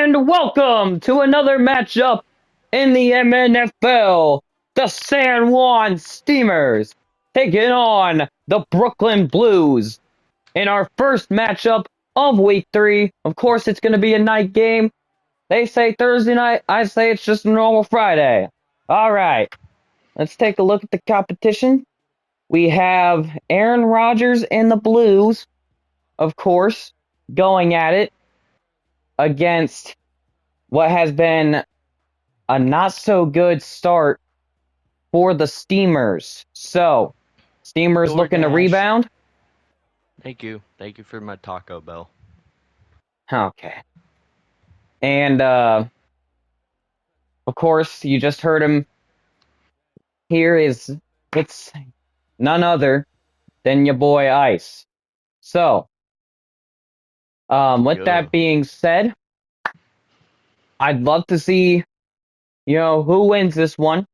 And welcome to another matchup in the MNFL. The San Juan Steamers taking on the Brooklyn Blues in our first matchup of Week 3. Of course, it's going to be a night game. They say Thursday night. I say it's just a normal Friday. All right, let's take a look at the competition. We have Aaron Rodgers and the Blues, of course, going at it against what has been a not so good start for the Steamers. So, Steamers looking to DoorDash. rebound. Thank you. Thank you for my Taco Bell. Okay. And of course, you just heard him. Here is it's none other than your boy Ice. So, with Yeah. that being said, I'd love to see, who wins this one.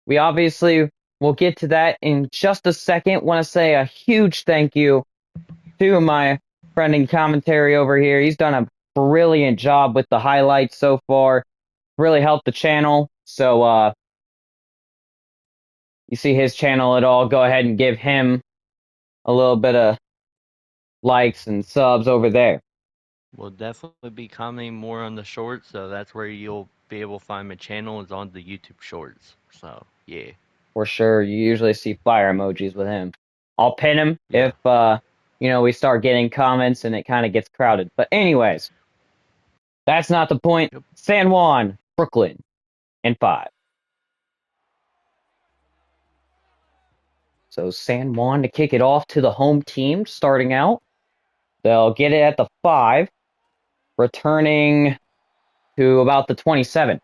We obviously will get to that in just a second. Want to say a huge thank you to my friend in commentary over here. He's done a brilliant job with the highlights so far. Really helped the channel. So you see his channel at all, go ahead and give him a little bit of likes and subs over there. We'll definitely be commenting more on the shorts, so that's where you'll be able to find my channel is on the YouTube shorts. So, yeah. For sure. You usually see fire emojis with him. I'll pin him Yeah. if we start getting comments and it kind of gets crowded. But anyways, that's not the point. Yep. San Juan, Brooklyn, in 5. So San Juan to kick it off to the home team starting out. They'll get it at the 5, returning to about the 27.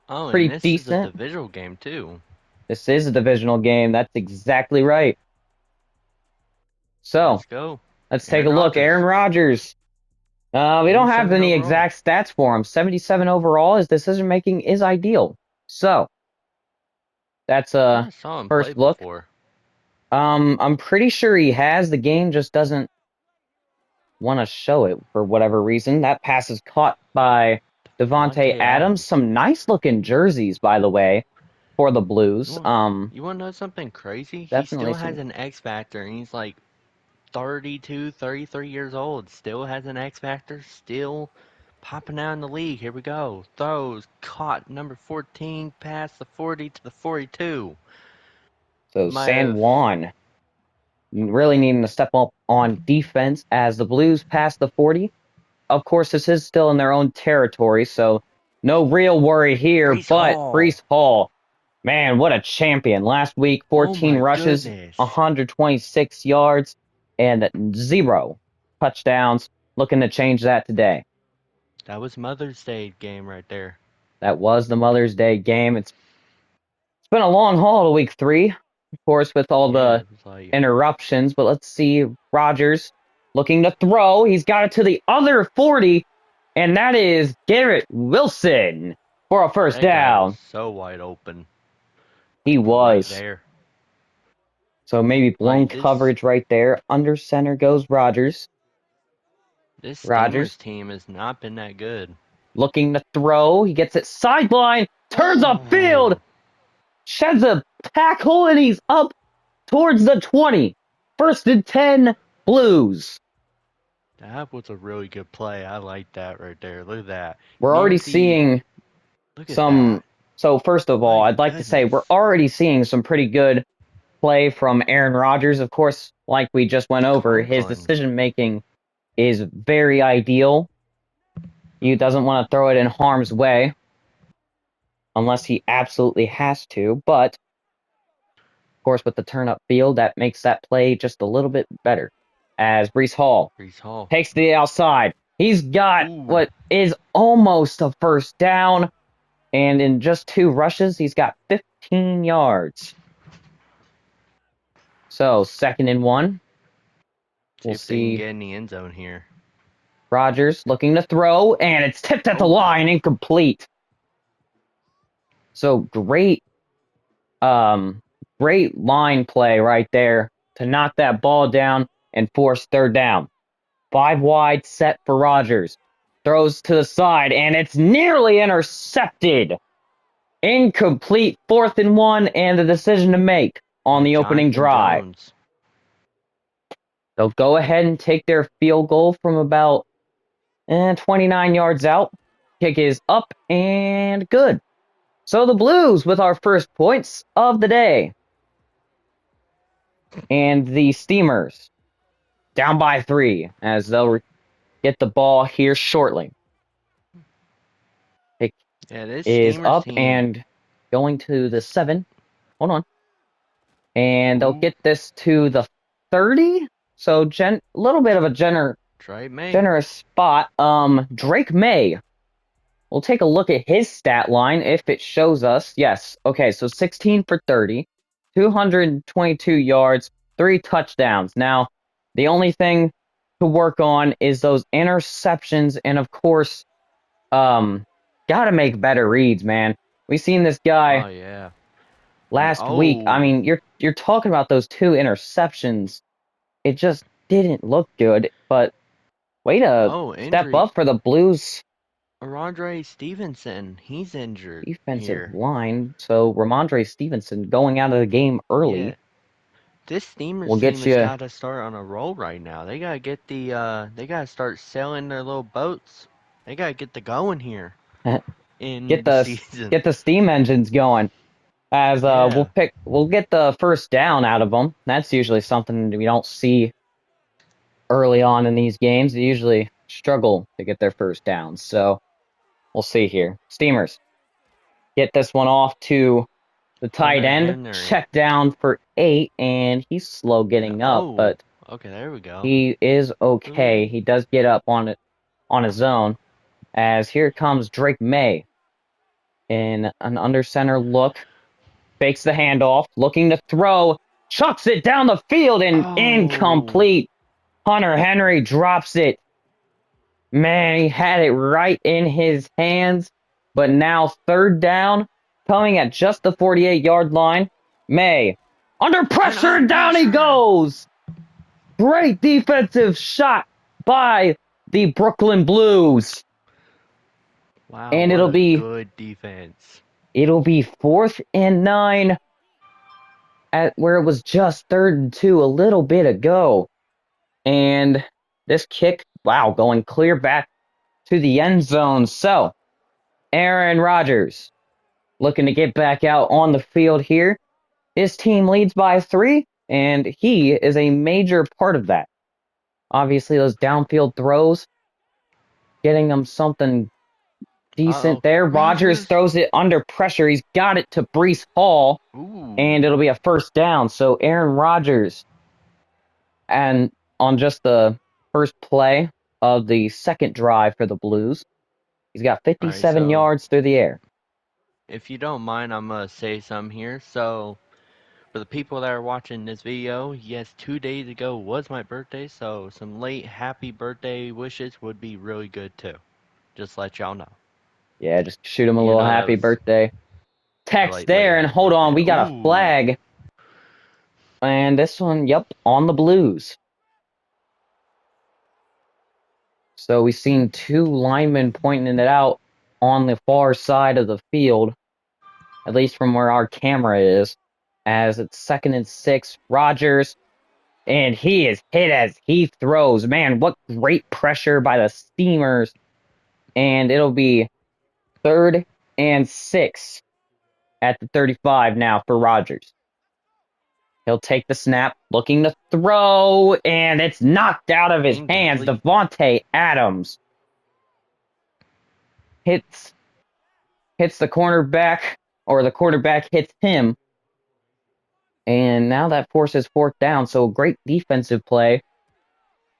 Oh, and Pretty this is a decent. divisional game, too. This is a divisional game. That's exactly right. So Let's go. let's take Aaron a look. Rodgers. Aaron Rodgers. We don't have 87 any overall. exact stats for him. 77 overall. His decision making is ideal. So that's I thought a I saw him play first look. before. I'm pretty sure he has. The game just doesn't want to show it for whatever reason. That pass is caught by Devontae Devontae Adams. Adams. Some nice looking jerseys, by the way, for the Blues. You want to know something crazy? He Definitely still has some. an X Factor, and he's like 32, 33 years old. Still has an X Factor. Still popping out in the league. Here we go. Throws. Caught. Number 14. Past the 40 to the 42. So Might San have. Juan really needing to step up on defense as the Blues pass the 40. Of course, this is still in their own territory, so no real worry here. Brees But Hall. Brees Hall, man, what a champion. Last week, Oh 14 my rushes, goodness. 126 yards, and 0 touchdowns. Looking to change that today. That was Mother's Day game right there. That was the Mother's Day game. It's been a long haul to week 3, of course, with all Yeah, the it was like. interruptions. But let's see. Rodgers looking to throw. He's got it to the other 40, and that is Garrett Wilson for a first That guy was down. so wide open. He Right was. there. So maybe blown Like this. coverage right there. Under center goes Rodgers. This Steamers Rodgers team has not been that good. looking to throw. He gets it sideline, turns upfield, Oh. sheds a tackle, and he's up towards the 20. First and 10, Blues. That was a really good play. I like that right there. Look at that. We're already Near the. seeing Look at some. that. So, first of all, My I'd like to say we're goodness. already seeing some pretty good play from Aaron Rodgers. Of course, like we just went over, his Conklin. decision making is very ideal. He doesn't want to throw it in harm's way unless he absolutely has to. But, of course, with the turn up field, that makes that play just a little bit better. As Brees Hall Brees Hall. takes to the outside, he's got Ooh. what is almost a first down. And in just 2 rushes, he's got 15 yards. So, second and 1. See We'll if they can see get in the end zone here. Rodgers looking to throw, and it's tipped at the Oh. line, incomplete. So um, great line play right there to knock that ball down and force third down. 5 wide set for Rodgers. throws to the side, and it's nearly intercepted. Incomplete 4th and 1, and the decision to make on Yeah, the opening Jonathan drive. Jones. They'll go ahead and take their field goal from about 29 yards out. Kick is up and good. So the Blues with our first points of the day. And the Steamers down by 3 as they'll get the ball here shortly. Kick Yeah, this is Steamers up team. and going to the 7. Hold on. And they'll Ooh, get this to the 30. So a little bit of a Trey May. generous spot. Drake May. We'll take a look at his stat line if it shows us. Yes. Okay, so 16 for 30, 222 yards, 3 touchdowns. Now, the only thing to work on is those interceptions, and of course, gotta make better reads, man. We seen this guy Oh yeah. last week. I Oh. mean, you're talking about those 2 interceptions. It just didn't look good, but way to Oh, step injury. up for the Blues Ramondre Stevenson. He's injured defensive here. line. So Ramondre Stevenson going out of the game Yeah. early This Steamers will team get has you got to start on a roll right now. They gotta get they gotta start selling their little boats. They gotta get the going here in get the the season. get the steam engines going. As Yeah. we'll get the first down out of them. That's usually something we don't see early on in these games. They usually struggle to get their first down. So we'll see here. Steamers get this one off to the tight Hunter end. Henry. Check down for 8, and he's slow Yeah. getting up, Oh. but Okay, there we go. he is okay. Ooh. He does get up on it on his own. As here comes Drake May in an under center look, fakes the handoff, looking to throw, chucks it down the field and Oh. incomplete. Hunter Henry drops it. Man, he had it right in his hands, but now 3rd down, coming at just the 48-yard line. May, under And pressure, under and down he pressure. goes. Great defensive shot by the Brooklyn Blues. Wow, And what a good defense. it'll be 4th and 9 at where it was just 3rd and 2 a little bit ago. And this kick, wow, going clear back to the end zone. So Aaron Rodgers looking to get back out on the field here. His team leads by 3, and he is a major part of that. Obviously, those downfield throws, getting them something decent Uh-oh. there. Rodgers Rogers. throws it under pressure. He's got it to Breece Hall, Ooh. and it'll be a first down. So Aaron Rodgers, and on just the first play of the second drive for the Blues, he's got Alright, 57 so yards through the air. if you don't mind, I'm gonna say some here. So, for the people that are watching this video, yes, 2 days ago was my birthday, so some late happy birthday wishes would be really good too. Just let y'all know. Yeah, just shoot him a Even little though that happy was birthday a text late there. And happy hold on, birthday. we got a Ooh. flag. And this one, yep, on the Blues. So we've seen 2 linemen pointing it out on the far side of the field, at least from where our camera is, as it's 2nd and 6. Rodgers, and he is hit as he throws. Man, what great pressure by the Steamers. And it'll be 3rd and 6 at the 35 now for Rodgers. He'll take the snap, looking to throw, and it's knocked out of his hands. Incomplete. Devontae Adams hits the cornerback, or the quarterback hits him, and now that forces 4th down. So great defensive play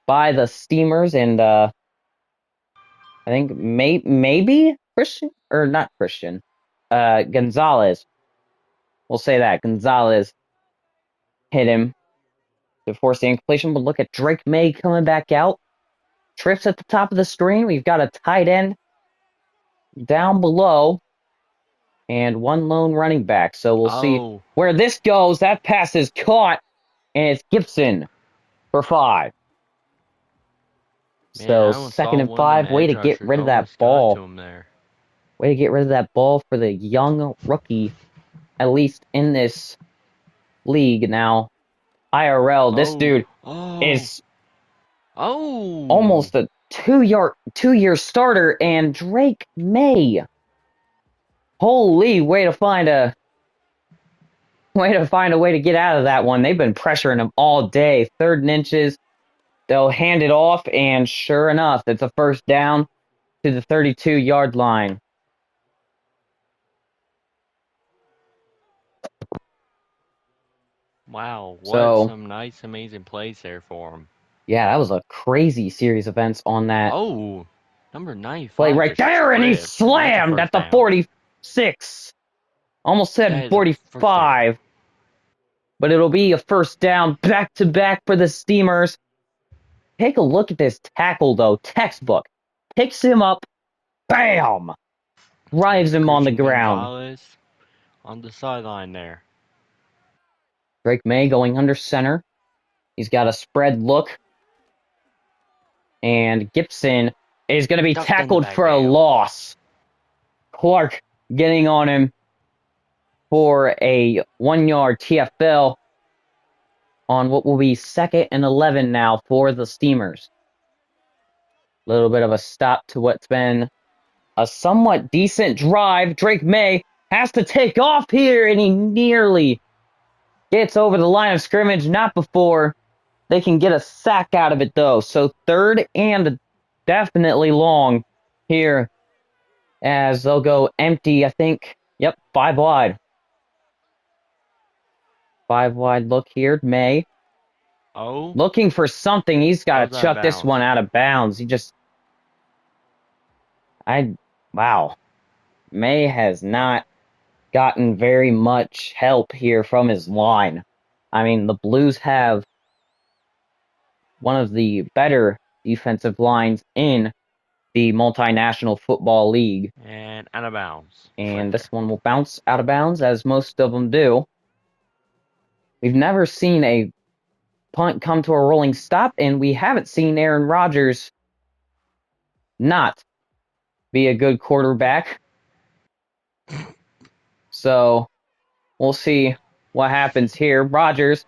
by the Steamers, and I think maybe Christian, or not Christian, Gonzalez. We'll say that Gonzalez hit him to force the incompletion. But look at Drake May coming back out. Trips at the top of the screen. We've got a tight end down below and one lone running back. So we'll see Oh. where this goes. That pass is caught, and it's Gibson for 5. Man, So I almost second thought and one of them 5, way edge to get rushers rid of that almost got ball. to him there. Way to get rid of that ball for the young rookie, at least in this league now. IRL, this Oh, dude oh, is oh! almost a two-year starter, and Drake May. Holy, way to find a way to get out of that one. They've been pressuring him all day. 3rd and inches. They'll hand it off, and sure enough, it's a first down to the 32-yard line. Wow, what So, some nice, amazing plays there for him. yeah, that was a crazy series of events on that Oh, number play 95 right just there, and he tripped, and that's a slammed at first the down. 46. Almost said That is a first down. 45, but it'll be a first down back to back for the Steamers. Take a look at this tackle, though. Textbook. Picks him up, bam! Drives And him on the Christian ground. Gonzalez on the sideline there. Drake May going under center. He's got a spread look, and Gibson is going to be Stuffed in the tackled for a backfield. loss. Clark getting on him for a 1-yard TFL on what will be 2nd and 11 now for the Steamers. A little bit of a stop to what's been a somewhat decent drive. Drake May has to take off here, and he nearly gets over the line of scrimmage. Not before they can get a sack out of it, though. So 3rd and definitely long here as they'll go empty, I think. Yep, 5 wide. 5 wide look here. May Oh, looking for something. He's got goes to out of chuck this one bounds. out of bounds. Wow. May has not gotten very much help here from his line. I mean, the Blues have one of the better defensive lines in the multinational football league, And out of bounds. Right and there. this one will bounce out of bounds, as most of them do. We've never seen a punt come to a rolling stop, and we haven't seen Aaron Rodgers not be a good quarterback. So we'll see what happens here. Rodgers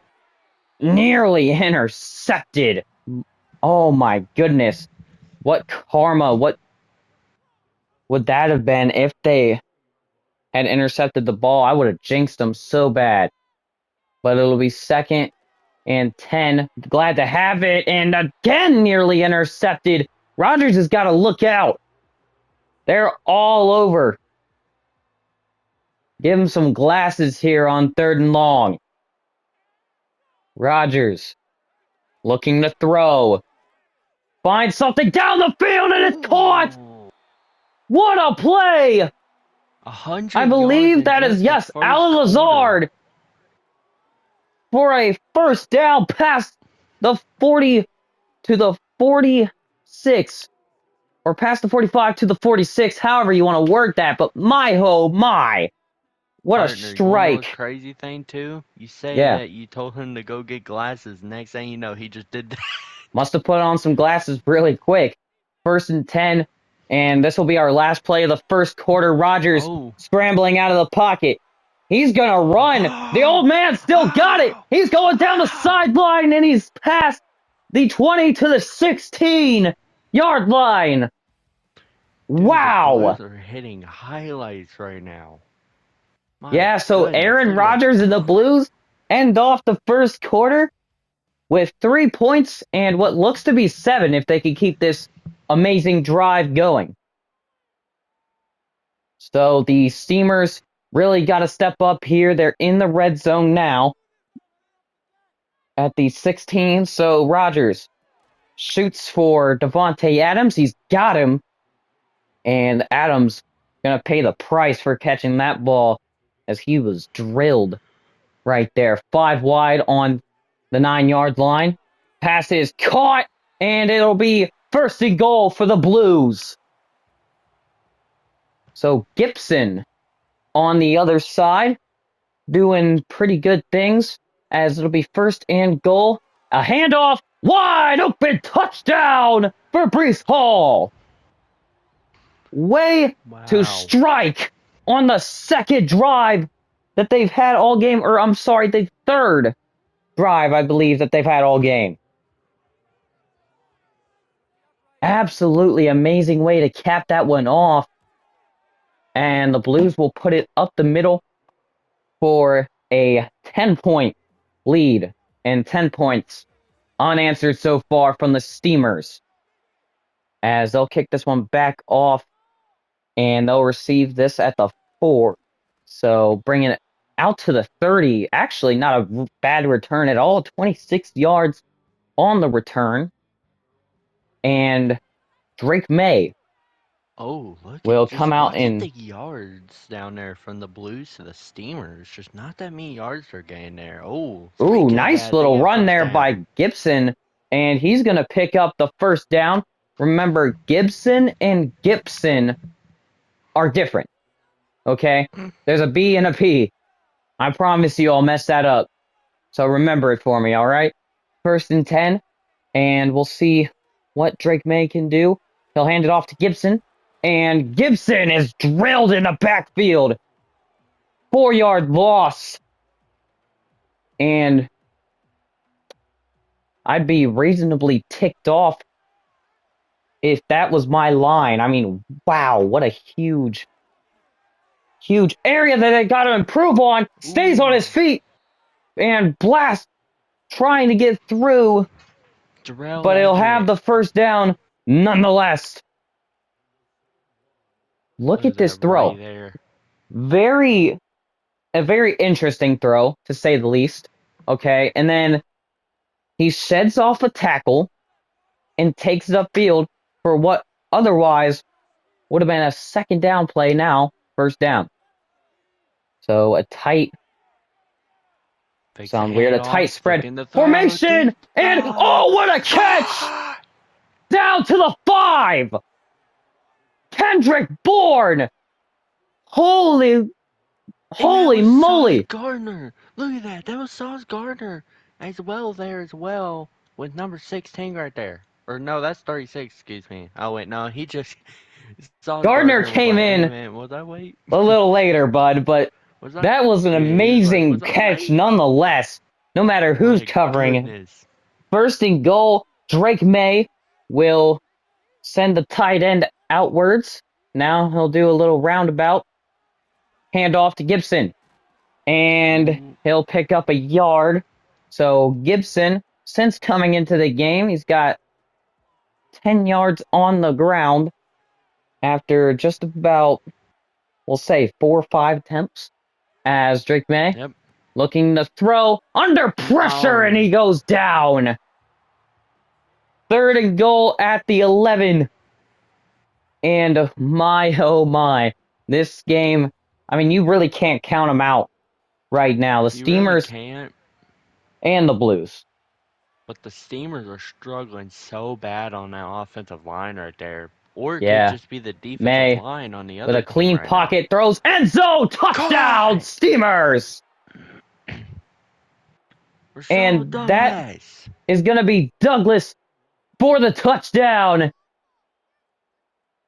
nearly intercepted. Oh my goodness. What karma, what would that have been if they had intercepted the ball? I would have jinxed them so bad. But it'll be 2nd and 10. Glad to have it. And again, nearly intercepted. Rodgers has got to look out. They're all over. Give him some glasses here on 3rd and long. Rodgers looking to throw. Finds something down the field, and it's caught. Ooh, What a play. I 100 yards believe in that is, just the yes, first Alan quarter. Lazard for a first down past the 40 to the 46, or past the 45 to the 46, however you want to word that. But my, oh my, what a Partner, you wanna know what's strike. crazy thing too? You say Yeah, that you told him to go get glasses. Next thing you know, he just did that. must have put on some glasses really quick. 1st and 10, and this will be our last play of the first quarter. Rodgers Oh. scrambling out of the pocket. He's going to run. The Oh. old man still got it. He's going down the Oh. sideline, and he's past the 20 to the 16-yard line. Dude, the Wow. Blues are hitting highlights right now. My Yeah, so goodness, Aaron look at that. Rodgers and the Blues end off the first quarter with 3 points and what looks to be 7 if they can keep this amazing drive going. So the Steamers really got to step up here. They're in the red zone now at the 16. So Rodgers shoots for Devontae Adams. He's got him. And Adams going to pay the price for catching that ball as he was drilled right there. 5 wide on the 9-yard line. Pass is caught, and it'll be 1st and goal for the Blues. So Gibson on the other side doing pretty good things as it'll be 1st and goal. A handoff Wide open touchdown for Brees Hall. Way to Wow. strike on the second drive that they've had all game, or I'm sorry, the third drive, I believe, that they've had all game. Absolutely amazing way to cap that one off. And the Blues will put it up the middle for a 10-point lead. And 10 points unanswered so far from the Steamers. As they'll kick this one back off. And they'll receive this at the 4. So bringing it out to the 30. Actually, not a bad return at all. 26 yards on the return. And Drake May Oh, look at will come out the and yards down there from the Blues to the Steamers. Just not that many yards they're getting there. Oh, ooh, Straight could have nice had the little run first there down. by Gibson. And he's going to pick up the first down. Remember, Gibson and Gibson are different. Okay? There's a B and a P. I promise you I'll mess that up. So remember it for me, all right? First and 10. And we'll see what Drake May can do. He'll hand it off to Gibson. And Gibson is drilled in the backfield. 4-yard loss. And I'd be reasonably ticked off if that was my line. I mean, wow, what a huge area that they got to improve on. Stays on Ooh, his feet. And Blast trying to get through. Darrell But he'll have Leggett. the first down nonetheless. Look Look at at this that right throw. there. Very a very interesting throw, to say the least. Okay, and then he sheds off a tackle and takes it upfield for what otherwise would have been a second down play now, first down. So Takes the sound weird, a tight handoff, spread looking to throw formation, deep. and oh, what a catch! Caught! Down to the 5! Kendrick Bourne! Holy, And that holy was Sauce moly! Gardner. Look at that. That was Sauce Gardner as well there as well with number 16 right there. Or no, that's 36. Excuse me. Oh wait, no, he just Sauce Gardner Gardner was came like, "Hey in man, was I wait? a little later, bud, but Was I?" that was an Yeah, he was like, amazing "Was I catch late?" nonetheless, no matter who's My covering. goodness. First and goal, Drake May will send the tight end outwards. Now he'll do a little roundabout, hand off to Gibson, and Ooh, he'll pick up a yard. So Gibson, since coming into the game, he's got 10 yards on the ground after just about, we'll say, 4 or 5 attempts as Drake May yep. looking to throw under pressure, and he Oh, goes down. Third and goal at the 11. And oh my, this game, I mean, you really can't count them out right now. The you really Steamers can't. and the Blues. But the Steamers are struggling so bad on that offensive line right there. Or it could Yeah, just be the defensive May line on the with other a team clean right now. pocket throws end zone touchdown Caught! Steamers. Rashad And that Douglas! is going to be Douglas for the touchdown.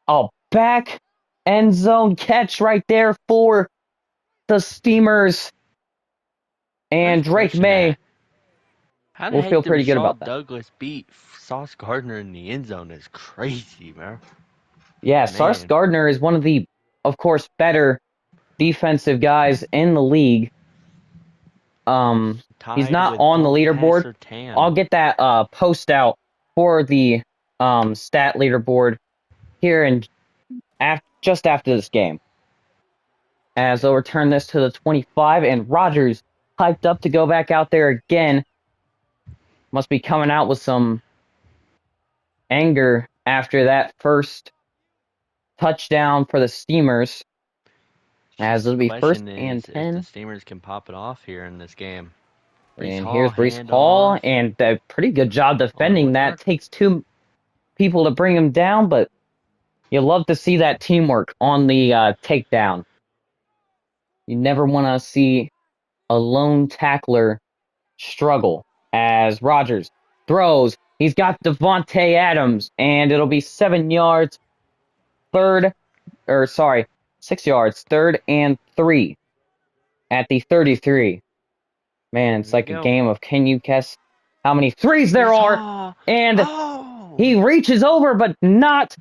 A back end zone catch right there for the Steamers. And First Drake question May that. How the will heck feel did pretty good about Rashad that. Douglas beat Sauce Gardner in the end zone? Is crazy, man. Yeah, Sauce Man, Gardner is one of the, of course, better defensive guys in the league. He's tied not with on the Bolt leaderboard. Passer I'll Tan. get that post out for the stat leaderboard here in just after this game. As they'll return this to the 25, and Rogers hyped up to go back out there again. Must be coming out with some anger after that first touchdown for the Steamers. As Just it'll be first question and is if the 10. Steamers can pop it off here in this game. Brees And Hall here's Brees handoff. Hall, and a pretty good job On defending North that. Yard. Takes 2 people to bring him down, but you love to see that teamwork on the takedown. You never want to see a lone tackler struggle as Rogers throws He's got Devontae Adams, and it'll be 7 yards, third, or sorry, 6 yards, 3rd and 3 at the 33. Man, it's Here we like a go. game of can you guess how many threes there are? Yeehaw! And Oh! he reaches over, but not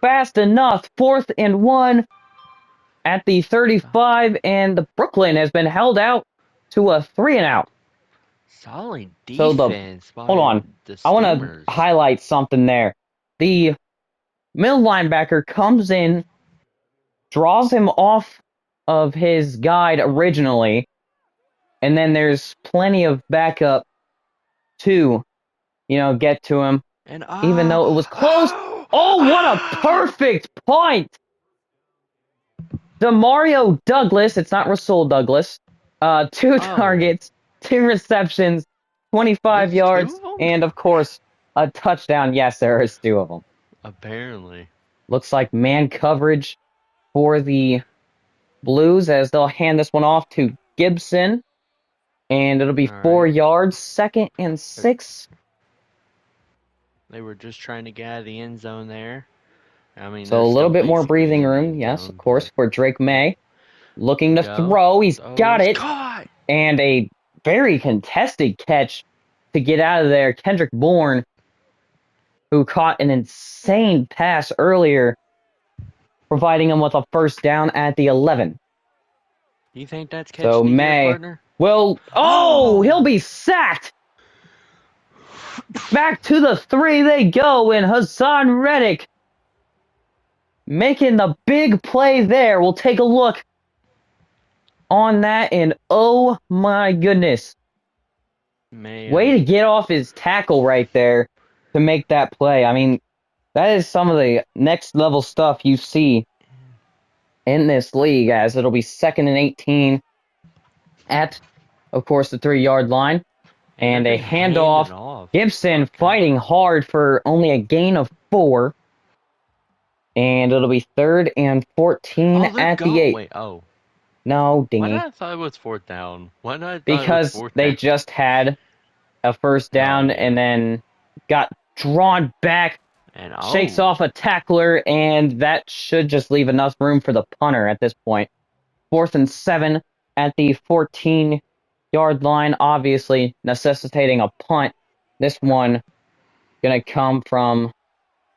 fast enough. 4th and 1 at the 35, and the Brooklyn has been held out to a 3-and-out. Solid So defense hold by on, the I want to Steamers. highlight something there. The middle linebacker comes in, draws him off of his guide originally, and then there's plenty of backup to, get to him, And even oh! though it was close. Oh! Oh, what a Oh! perfect point! Demario Douglas, it's not Rasul Douglas, two Oh! targets, 2 receptions, 25 There's two yards, of them? and of course, a touchdown. Yes, there is 2 of them. Apparently. Looks like man coverage for the Blues as they'll hand this one off to Gibson, and it'll be four Alright. yards, 2nd and 6. They were just trying to get out of the end zone there. I mean, So they're a little still bit more basically breathing in the room, end yes, of zone, course, but for Drake May. here Looking we to go. throw, he's got Those it, caught! and a very contested catch to get out of there. Kendrick Bourne, who caught an insane pass earlier, providing him with a first down at the 11. You think that's catch So of the year, May partner? he'll Oh! be sacked. Back to the 3 they go, and Hassan Reddick making the big play there. We'll take a look on that, and oh my goodness. Way Man. to get off his tackle right there to make that play. I mean, that is some of the next level stuff you see in this league, as it'll be 2nd and 18 at, of course, the 3-yard line. And they're And a going to hand handoff. it off. Gibson Okay. fighting hard for only a gain of 4. And it'll be 3rd and 14 Oh, they're at the gone. 8. Wait, oh. No, Why did dingy. I thought it was fourth down? Why did I thought it was Because fourth they down? just had a first Oh, down yeah. and then got drawn back, And shakes oh. off a tackler, and that should just leave enough room for the punter at this point. 4th and 7 at the 14-yard line, obviously necessitating a punt. This one going to come from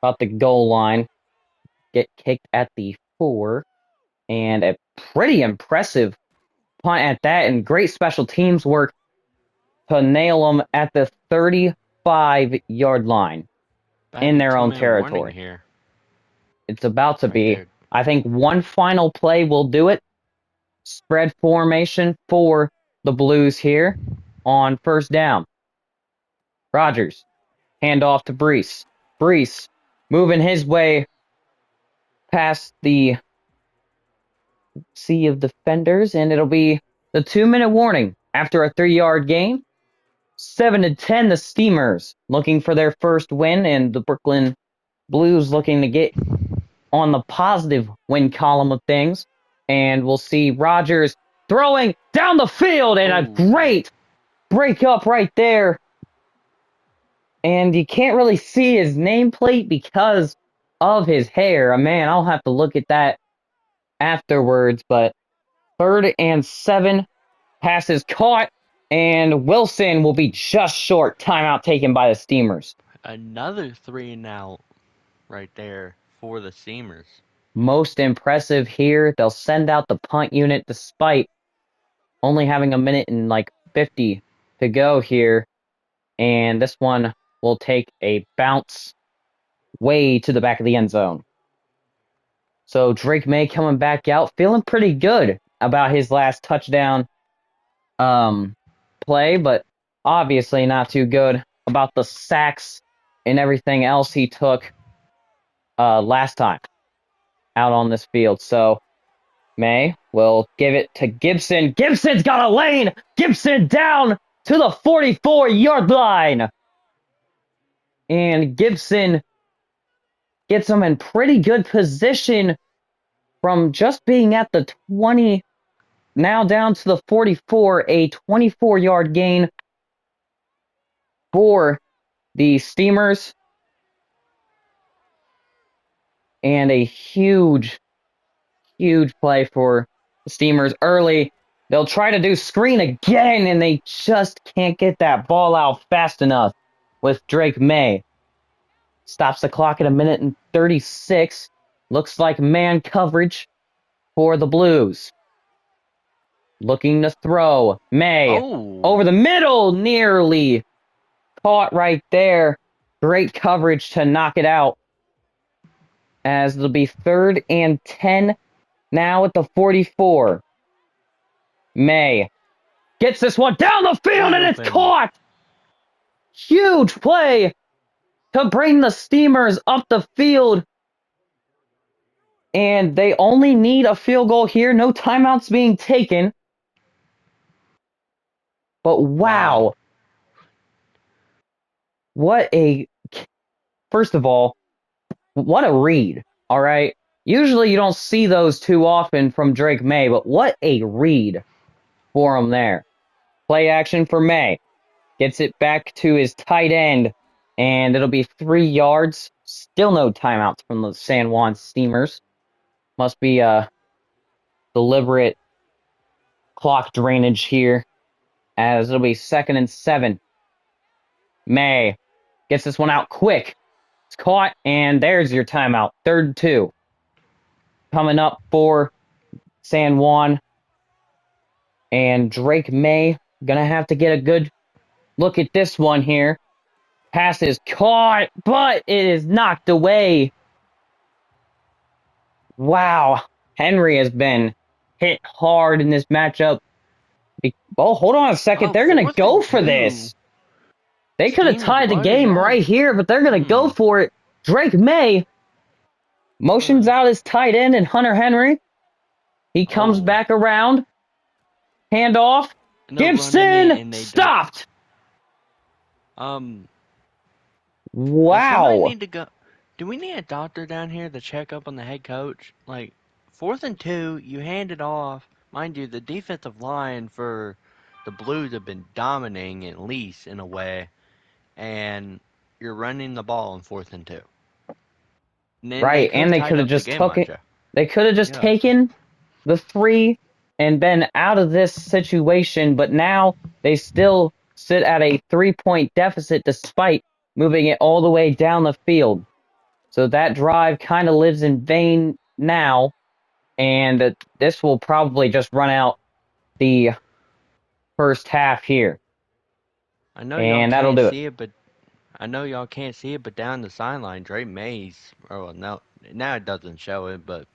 about the goal line, get kicked at the 4, and a pretty impressive punt at that, and great special teams work to nail them at the 35-yard line About in a their own 2-minute warning territory. here. It's about to Right be. there. I think one final play will do it. Spread formation for the Blues here on first down. Rogers, hand off to Brees. Brees moving his way past the sea of defenders, and it'll be the 2-minute warning after a 3-yard gain. 7-10, the Steamers looking for their first win, and the Brooklyn Blues looking to get on the positive win column of things. And we'll see Rogers throwing down the field, and a Oh. great break up right there. And you can't really see his nameplate because of his hair. Man, I'll have to look at that afterwards. But 3rd and 7, passes caught, and Wilson will be just short. Timeout taken by the Steamers. Another 3-and-out right there for the Steamers. Most impressive here. They'll send out the punt unit despite only having a minute and like 50 to go here. And this one will take a bounce way to the back of the end zone. So Drake May coming back out, feeling pretty good about his last touchdown play, but obviously not too good about the sacks and everything else he took last time out on this field. So May will give it to Gibson. Gibson's got a lane. Gibson down to the 44-yard line. And Gibson gets him in pretty good position from just being at the 20, now down to the 44, a 24-yard gain for the Steamers, and a huge play for the Steamers early. They'll try to do screen again, and they just can't get that ball out fast enough with Drake May. Stops the clock at 1:36. Looks like man coverage for the Blues. Looking to throw. May Oh, over the middle, nearly caught right there. Great coverage to knock it out. As it'll be 3rd and 10 now at the 44. May gets this one down the field wide and it's open. caught. Huge play to bring the Steamers up the field. And they only need a field goal here. No timeouts being taken. But Wow. wow. What a. First of all, what a read. All right. Usually you don't see those too often from Drake May, but what a read for him there. Play action for May. Gets it back to his tight end, and it'll be 3 yards. Still no timeouts from the San Juan Steamers. Must be a deliberate clock drainage here, as it'll be 2nd and 7. May gets this one out quick. It's caught, and there's your timeout. 3rd and 2. Coming up for San Juan, and Drake May gonna have to get a good look at this one here. Pass is caught, but it is knocked away. Wow. Henry has been hit hard in this matchup. Oh, hold on a second. Oh, They're going to fourth go and for two. this. They could have Steamers, tied the what is game wrong? right here, but they're going to go Hmm. for it. Drake May motions out his tight end and Hunter Henry. He comes Oh, back around. Handoff. and they're running it, Gibson and they don't. stopped. Um, does somebody Wow. need to go? Do we need a doctor down here to check up on the head coach? Like, 4th and 2, you hand it off. Mind you, the defensive line for the Blues have been dominating at least in a way, and you're running the ball on 4th and 2. And then they Right, could and have they tied could have up the just game, took mind it. you. They could have just Yeah. taken the 3 and been out of this situation, but now they still sit at a 3-point deficit despite moving it all the way down the field. So that drive kind of lives in vain now, and this will probably just run out the first half here. I know y'all And that'll can't do it. see it, but down the sideline, Drake Mays. Oh no, now it doesn't show it, but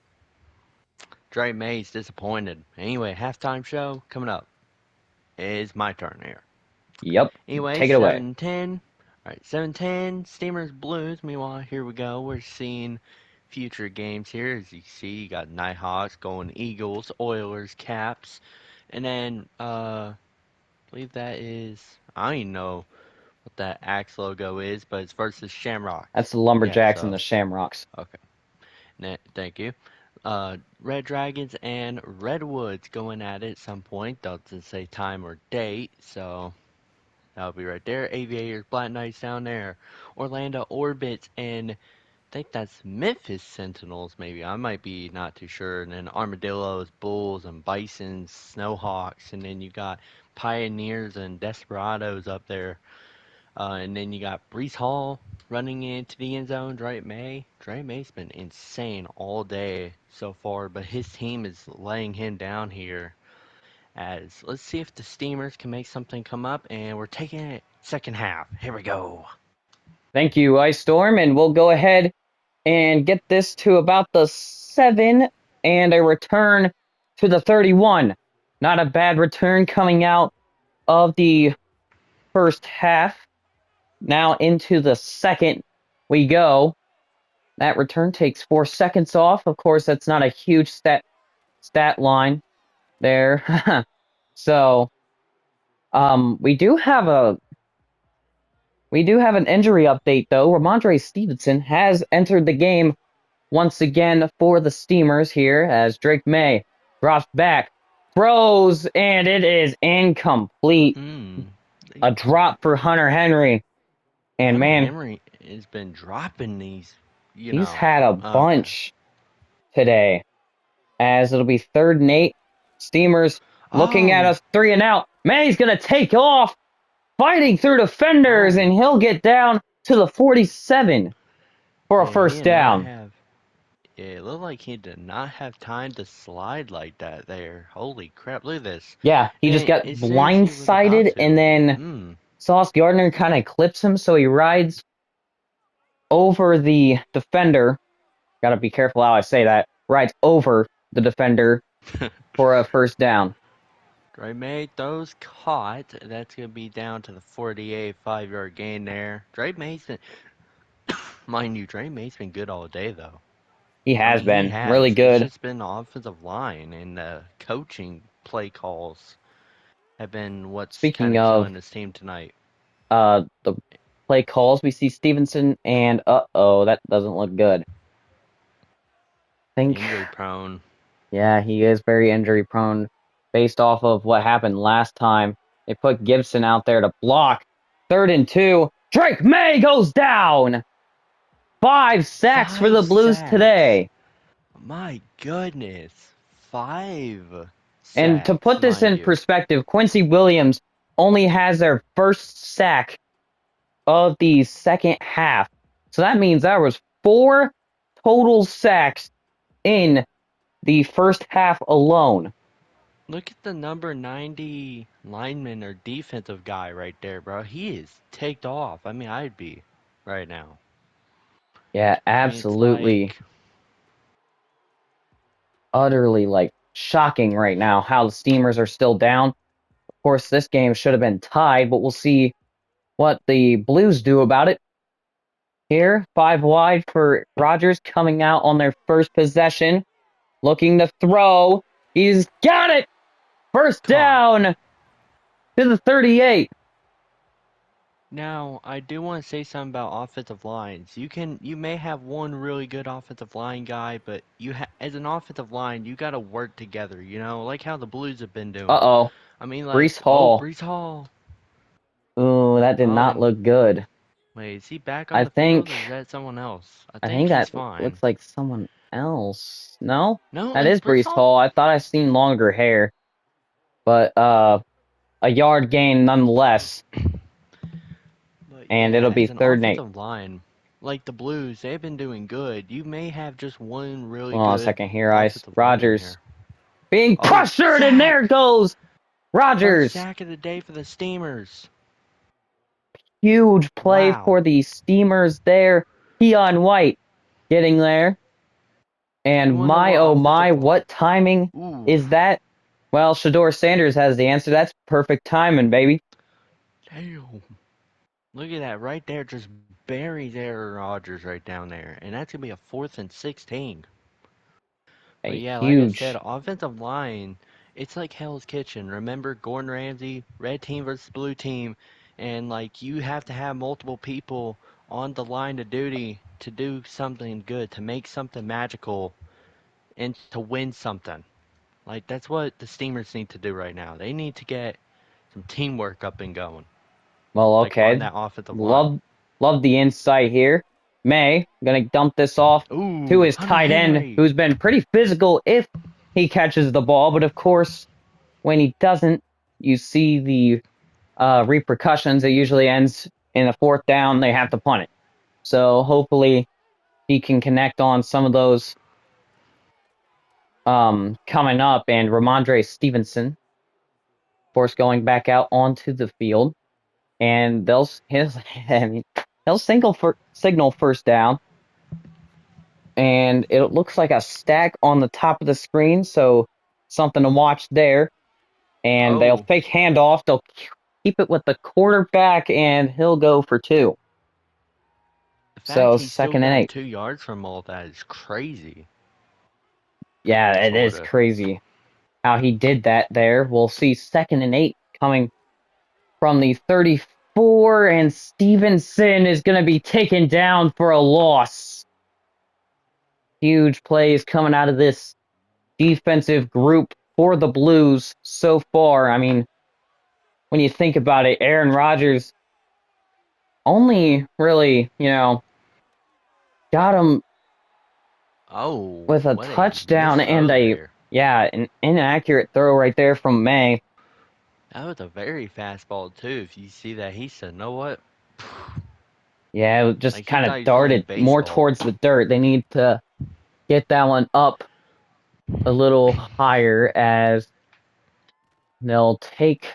Drake Mays disappointed. Anyway, halftime show coming up. It's my turn here. Yep, Anyway, take it away. 7-10. Alright, 7-10. Steamers Blues. Meanwhile, here we go. We're seeing future games here. As you see, you got Nighthawks going Eagles, Oilers, Caps, and then I believe that is, I don't even know what that Axe logo is, but it's versus That's Shamrocks. the Yeah, Lumberjacks and so the Shamrocks. okay. Thank you. Red Dragons and Redwoods going at it at some point. Doesn't say time or date, so that'll be right there. Aviators, Black Knights down there. Orlando Orbits and I think that's Memphis Sentinels, maybe. I might be not too sure. And then Armadillos, Bulls, and Bisons, Snowhawks. And then you got Pioneers and Desperados up there. And then you got Brees Hall running into the end zone. Drake May. Drake May's been insane all day so far, but his team is laying him down here. As let's see if the Steamers can make something come up, and we're taking it second half. Here we go. Thank you, Ice Storm, and we'll go ahead and get this to about the 7 and a return to the 31. Not a bad return coming out of the first half. Now into the second we go. That return takes 4 seconds off. Of course, that's not a huge stat line there. So, we do have an injury update though. Ramondre Stevenson has entered the game once again for the Steamers here as Drake May drops back, throws, and it is incomplete. Hmm. A drop for Hunter Henry. And Hunter man, Henry has been dropping these, you he's know. had a Okay. bunch today. As it'll be 3rd and 8. Steamers looking at Oh, us 3 and out. Man, he's gonna take off, fighting through defenders, oh. and he'll get down to the 47 for a Yeah, he first did not down. have. Yeah, it looked like he did not have time to slide like that there. Holy crap, look at this. Yeah, he just Then, got as soon as he was about blindsided, and to. then Hmm. Sauce Gardner kind of clips him, so he rides over the defender. Gotta be careful how I say that. Rides over the defender for a first down. Dre May throws caught. That's going to be down to the 48, 5 yard gain there. Dre Mason, mind you, Dre May's been good all day, though. He I has mean, he been really has. It's good. just been the offensive line and the coaching play calls have been what's kind Speaking of of killing this team tonight. the play calls, we see Stevenson, and that doesn't look good. I think, Injury prone. yeah, he is very injury prone based off of what happened last time. They put Gibson out there to block. 3rd and 2. Drake May goes down. 5 sacks for Five the Blues sacks. today. My goodness. 5 And to sacks, put this mind in you. perspective, Quincy Williams only has their first sack of the second half. So that means there was 4 total sacks in the first half alone. Look at the number 90 lineman or defensive guy right there, bro. He is ticked off. I mean, I'd be right now. Yeah, I mean, it's absolutely, like, utterly like shocking right now how the Steamers are still down. Of course, this game should have been tied, but we'll see what the Blues do about it. Here, 5 wide for Rogers coming out on their first possession, looking to throw. He's got it! First caught. down to the 38. Now, I do want to say something about offensive lines. You may have one really good offensive line guy, but as an offensive line, you got to work together, like how the Blues have been doing. Uh-oh, I mean, Brees like, oh, Hall. Brees Hall. Ooh, that did Oh, not look good. wait, is he back on I the field think or is that someone else? I I think think he's that fine. looks like someone else. No? No, That it's is Brees Brees Hall. Hall. I thought I seen longer hair, but a yard gain nonetheless, But and yeah, it'll be as an 3rd and 8. offensive line, like the Blues, they've been doing good. You may have just one really Hold on a good second here, Ice. offensive lineman Rogers here. being Oh, pressured, and there sack! goes First Rogers. sack of the day for the Steamers. Huge play Wow. for the Steamers there. Keon White getting there. You And wanna know my what oh my, offensive line? what timing Ooh, is that? Well, Shador Sanders has the answer. That's perfect timing, baby. damn. Look at that right there. Just buries Aaron Rodgers right down there. And that's going to be a 4th and 16. But A yeah, like I said, huge. offensive line, it's like Hell's Kitchen. Remember Gordon Ramsay, red team versus blue team, and like you have to have multiple people on the line of duty to do something good, to make something magical, and to win something. Like that's what the Steamers need to do right now. They need to get some teamwork up and going, Well, like on okay. that offensive line. Love the insight here. May gonna dump this off to Ooh, his Hunter tight end, Henry. who's been pretty physical if he catches the ball, but of course, when he doesn't, you see the repercussions. It usually ends in a fourth down. They have to punt it. So hopefully he can connect on some of those coming up. And Ramondre Stevenson, of course, going back out onto the field, and I mean, he'll signal first down, and it looks like a stack on the top of the screen, so something to watch there. And they'll Oh, fake handoff. They'll keep it with the quarterback, and he'll go for 2. the fact So he still second and got 8. 2 yards from all that is crazy. Yeah, it is Sorta. crazy how he did that there. We'll see 2nd and 8 coming from the 34, and Stevenson is going to be taken down for a loss. Huge plays coming out of this defensive group for the Blues so far. I mean, when you think about it, Aaron Rodgers only really, got him Oh, with a what a touchdown missed and throw there. an inaccurate throw right there from May. That was a very fast ball too. If you see that, he said, "Know what?" Yeah, it just Like he kind of thought he was playing darted more baseball. towards the dirt. They need to get that one up a little higher as they'll take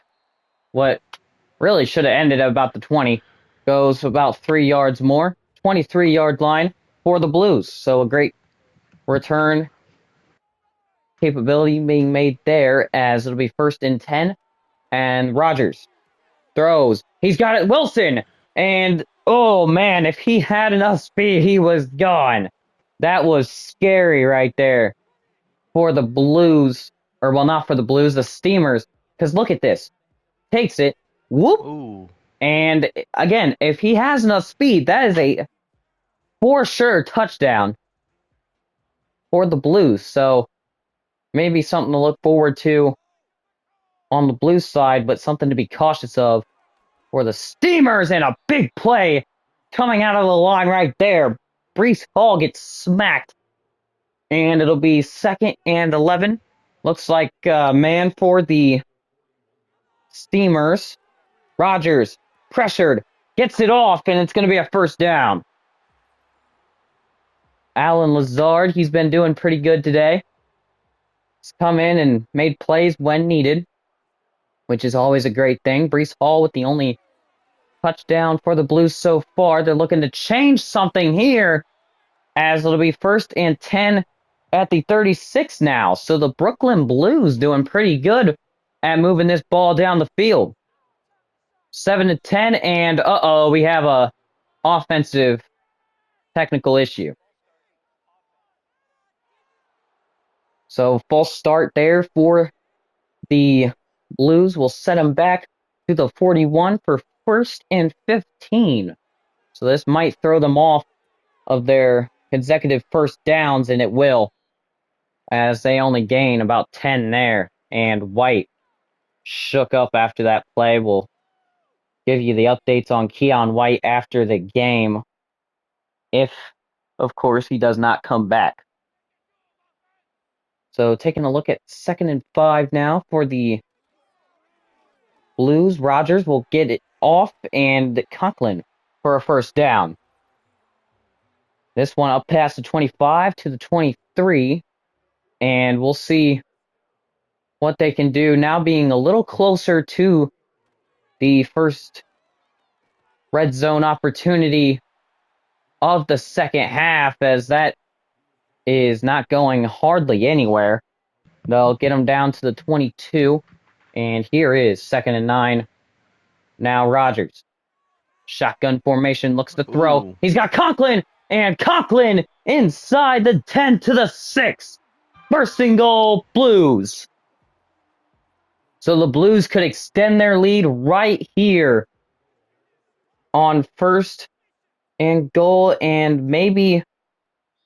what really should have ended at about the 20, goes about 3 yards more, 23-yard line for the Blues. So a great return capability being made there as it'll be 1st and 10. And Rogers throws. He's got it. Wilson. And oh man, if he had enough speed, he was gone. That was scary right there for the Blues. Or, well, not for the Blues, the Steamers. Because look at this. Takes it. Whoop. Ooh, And again, if he has enough speed, that is a for sure touchdown for the Blues. So maybe something to look forward to on the Blues side, but something to be cautious of for the Steamers, and a big play coming out of the line right there. Brees Hall gets smacked, and it'll be 2nd and 11. Looks like man for the Steamers. Rogers pressured, gets it off, and it's going to be a 1st down. Alan Lazard, he's been doing pretty good today. He's come in and made plays when needed, which is always a great thing. Brees Hall with the only touchdown for the Blues so far. They're looking to change something here as it'll be 1st and 10 at the 36 now. So the Brooklyn Blues doing pretty good at moving this ball down the field. 7-10, and we have a offensive technical issue. So false start there for the Blues. Will set them back to the 41 for 1st and 15. So this might throw them off of their consecutive 1st downs, and it will, as they only gain about 10 there. And White shook up after that play. We'll give you the updates on Keon White after the game, if, of course, he does not come back. So taking a look at 2nd and 5 now for the Blues. Rogers will get it off, and Conklin for a 1st down. This one up past the 25 to the 23, and we'll see what they can do now, being a little closer to the first red zone opportunity of the second half, as that is not going hardly anywhere. They'll get them down to the 22, and here is 2nd and 9. Now Rogers. Shotgun formation, looks to throw. ooh. He's got Conklin, and Conklin inside the 10 to the 6. 1st-and-goal Blues. So the Blues could extend their lead right here on 1st-and-goal, and maybe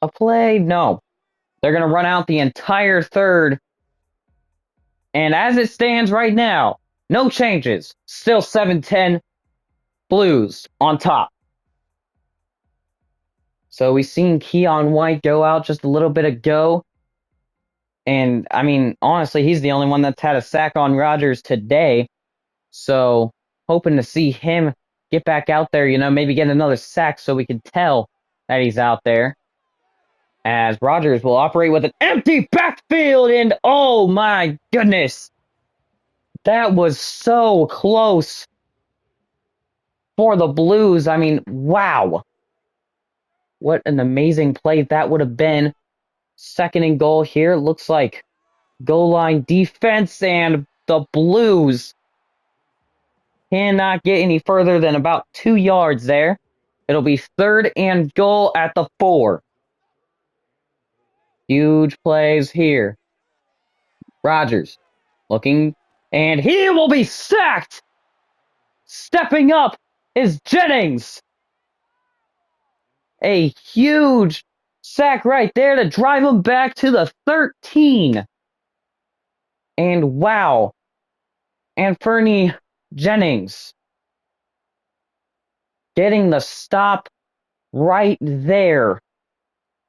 a play. No, they're going to run out the entire third. And as it stands right now, no changes. Still 7-10 Blues on top. So we've seen Keon White go out just a little bit ago. And, I mean, honestly, he's the only one that's had a sack on Rodgers today. So hoping to see him get back out there, maybe get another sack so we can tell that he's out there. As Rodgers will operate with an empty backfield, and oh my goodness, that was so close for the Blues. I mean, wow. What an amazing play that would have been. 2nd-and-goal here. Looks like goal line defense, and the Blues cannot get any further than about 2 yards there. It'll be 3rd-and-goal at the 4. Huge plays here. Rogers looking, and he will be sacked. Stepping up is Jennings. A huge sack right there to drive him back to the 13. And wow, Anthony Jennings getting the stop right there.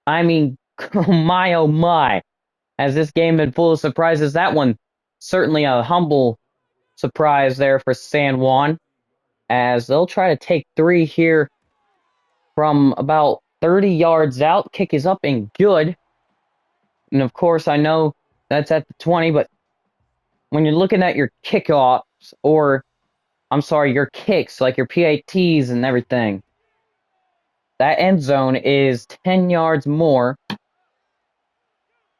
I mean, oh my. Has this game been full of surprises? That one certainly a humble surprise there for San Juan, as they'll try to take three here from about 30 yards out. Kick is up and good. And of course, I know that's at the 20, but when you're looking at your kickoffs, or I'm sorry, your kicks, like your PATs and everything, that end zone is 10 yards more,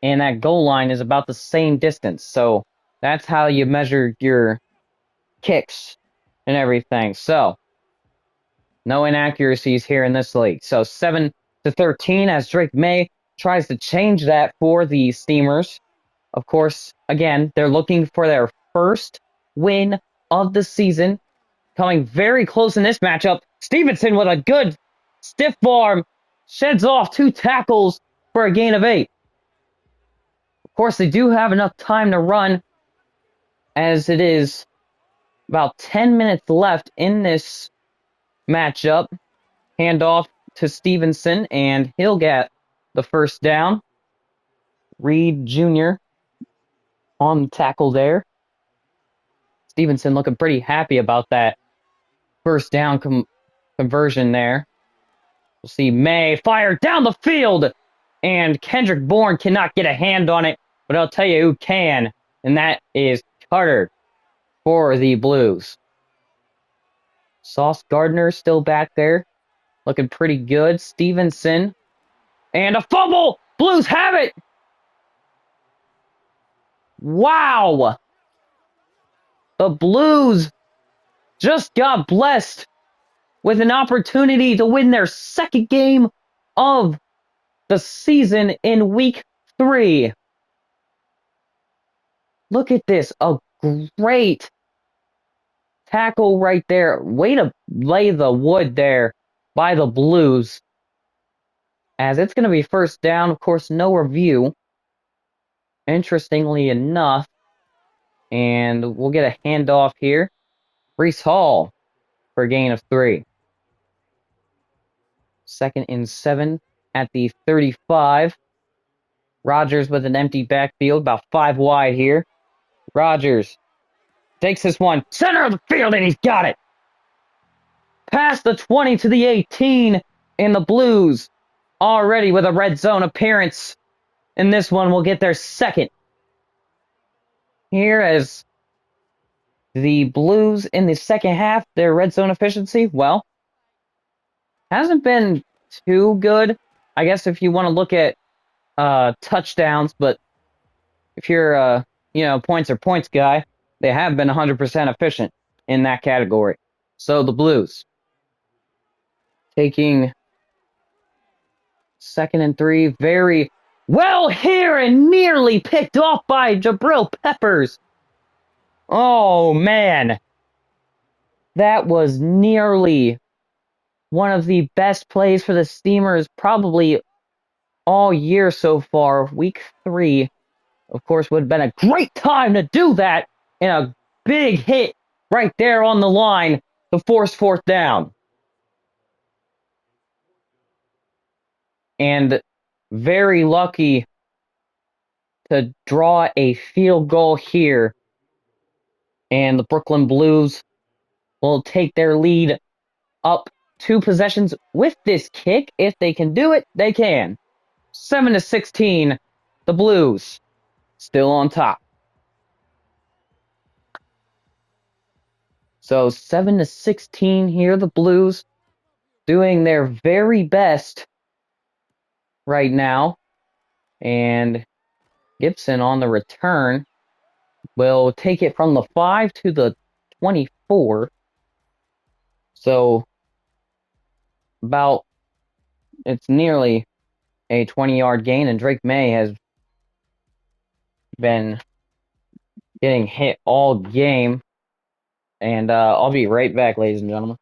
and that goal line is about the same distance. So that's how you measure your kicks and everything. So no inaccuracies here in this league. So 7-13 as Drake May tries to change that for the Steamers. Of course, again, they're looking for their first win of the season. Coming very close in this matchup. Stevenson with a good stiff arm sheds off 2 tackles for a gain of 8. Of course, they do have enough time to run, as it is about 10 minutes left in this matchup. Handoff to Stevenson, and he'll get the first down. Reed Jr. on the tackle there. Stevenson looking pretty happy about that first down conversion there. We'll see May fire down the field, and Kendrick Bourne cannot get a hand on it, but I'll tell you who can, and that is Carter for the Blues. Sauce Gardner still back there, looking pretty good. Stevenson, and a fumble! Blues have it! Wow! The Blues just got blessed with an opportunity to win their second game of the season in week 3. Look at this. A great tackle right there. Way to lay the wood there by the Blues. As it's going to be first down. Of course, no review. Interestingly enough. And we'll get a handoff here. Brees Hall for a gain of 3. 2nd and 7 at the 35. Rodgers with an empty backfield, about 5 wide here. Rodgers takes this one, center of the field, and he's got it. Past the 20 to the 18, and the Blues already with a red zone appearance. And this one will get their second. Here as the Blues in the second half, their red zone efficiency, well, hasn't been too good. I guess if you want to look at touchdowns, but if you're points or points guy, they have been 100% efficient in that category. So the Blues taking 2nd and 3, very well here, and nearly picked off by Jabril Peppers. Oh man, that was nearly one of the best plays for the Steamers probably all year so far. Week 3, of course, would have been a great time to do that, and a big hit right there on the line to force 4th down. And very lucky to draw a field goal here. And the Brooklyn Blues will take their lead up 2 possessions with this kick. If they can do it, they can. 7-16, the Blues still on top. So 7-16 here, the Blues doing their very best right now. And Gibson on the return will take it from the 5 to the 24. So it's nearly a 20-yard gain, and Drake May has been getting hit all game. And I'll be right back, ladies and gentlemen.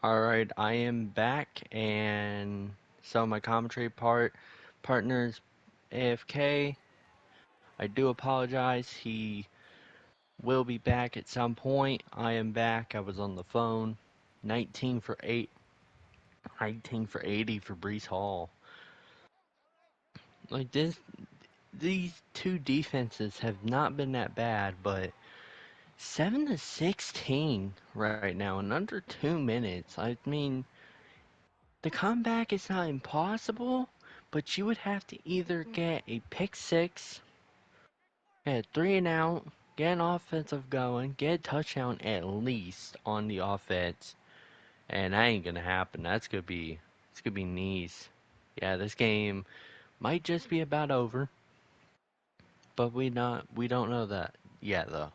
Alright, I am back, and so my commentary partner's AFK. I do apologize. He will be back at some point. I am back. I was on the phone. 19 for 8, 19 for 80 for Brees Hall. Like these two defenses have not been that bad, but 7 to 16 right now in under 2 minutes. I mean, the comeback is not impossible, but you would have to either get a pick six, get a three and out, get an offensive going, get a touchdown at least on the offense, and that ain't gonna happen. It's gonna be knees. Yeah, this game might just be about over, but we don't know that yet though.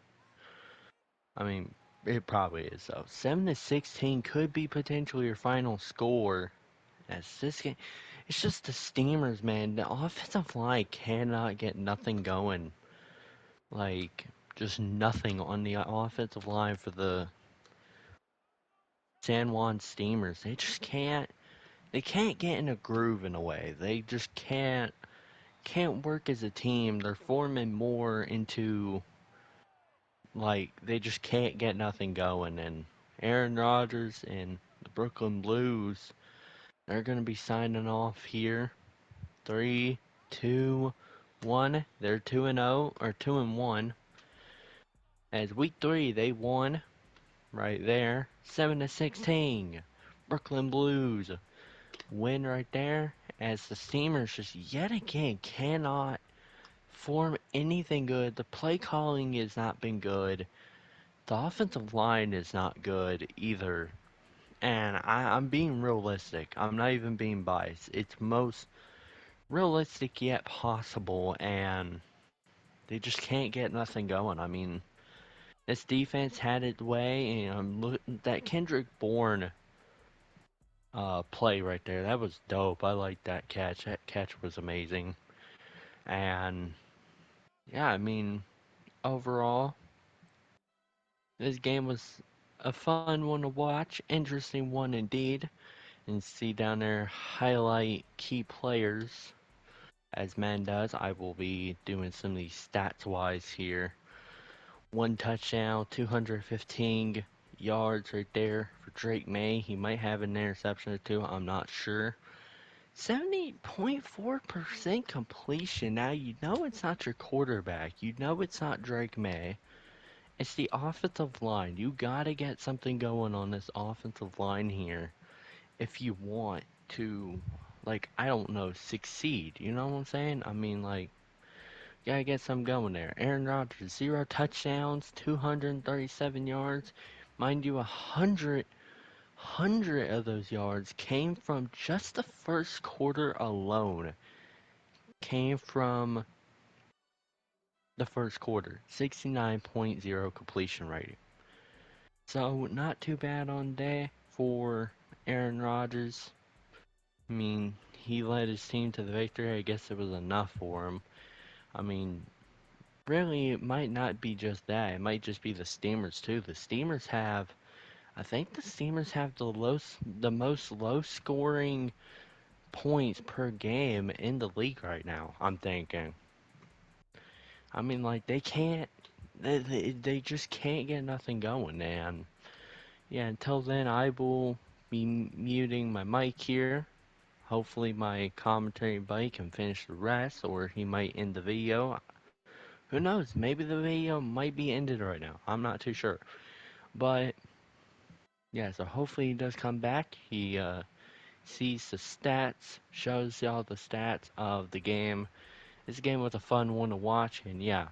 I mean, it probably is though. 7 to 16 could be potentially your final score. As this game, it's just the Steamers, man. The offensive line cannot get nothing going. Like, just nothing on the offensive line for the San Juan Steamers. They just can't. They can't get in a groove in a way. They just can't work as a team. They're forming more into like they just can't get nothing going. And Aaron Rodgers and the Brooklyn Blues, they're gonna be signing off here. 3, 2, 1. They're 2-0 or 2-1. As week 3 they won right there. 7 to 16. Brooklyn Blues win right there. As the Steamers just yet again cannot form anything good. The play calling has not been good. The offensive line is not good either. And I'm being realistic. I'm not even being biased. It's most realistic yet possible, and they just can't get nothing going. I mean, this defense had its way, and look that Kendrick Bourne play right there. That was dope. I like that catch. That catch was amazing. And yeah, I mean, overall, this game was a fun one to watch, interesting one indeed. And see down there, highlight key players as man does. I will be doing some of these stats wise here. One touchdown, 215 yards right there for Drake May. He might have an interception or two, I'm not sure. 70.4% completion. Now, you know it's not your quarterback. You know it's not Drake May. It's the offensive line. You gotta get something going on this offensive line here if you want to, like, I don't know, succeed. You know what I'm saying? I mean, like, gotta get some going there. Aaron Rodgers, 0 touchdowns, 237 yards. Mind you, 100 of those yards came from just the first quarter alone. Came from the first quarter. 69.0 completion rating. So, not too bad on day for Aaron Rodgers. I mean, he led his team to the victory. I guess it was enough for him. I mean, really, it might not be just that. It might just be the Steamers too. I think the Steamers have the most low-scoring points per game in the league right now. I'm thinking. I mean, like they just can't get nothing going, and yeah. Until then, I will be muting my mic here. Hopefully, my commentary buddy can finish the rest, or he might end the video. Who knows? Maybe the video might be ended right now. I'm not too sure. But yeah, so hopefully he does come back. He sees the stats, shows y'all the stats of the game. This game was a fun one to watch, and yeah,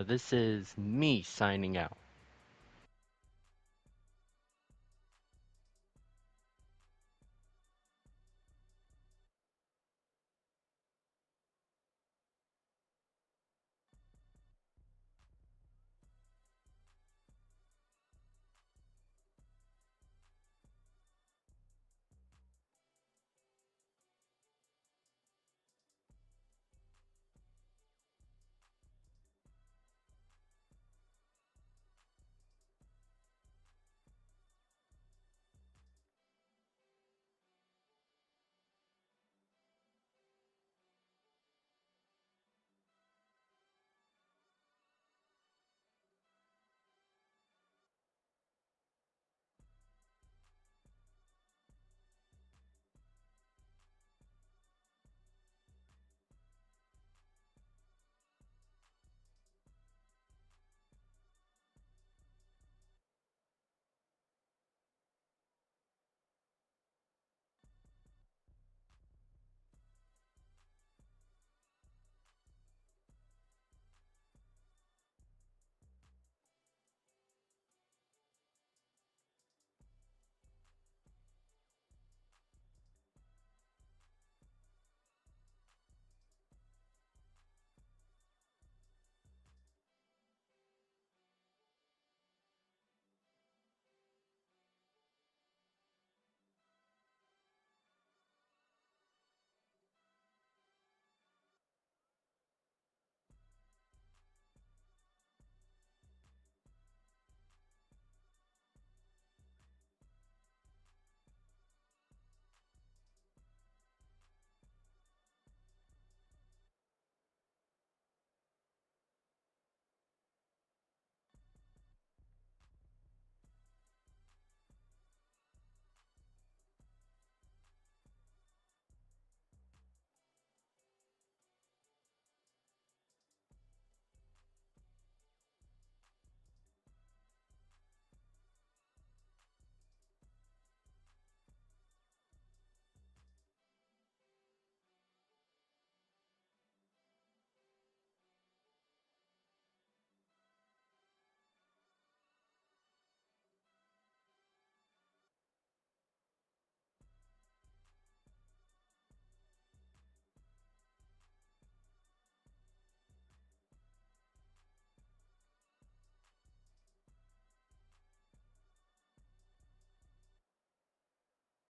this is me signing out.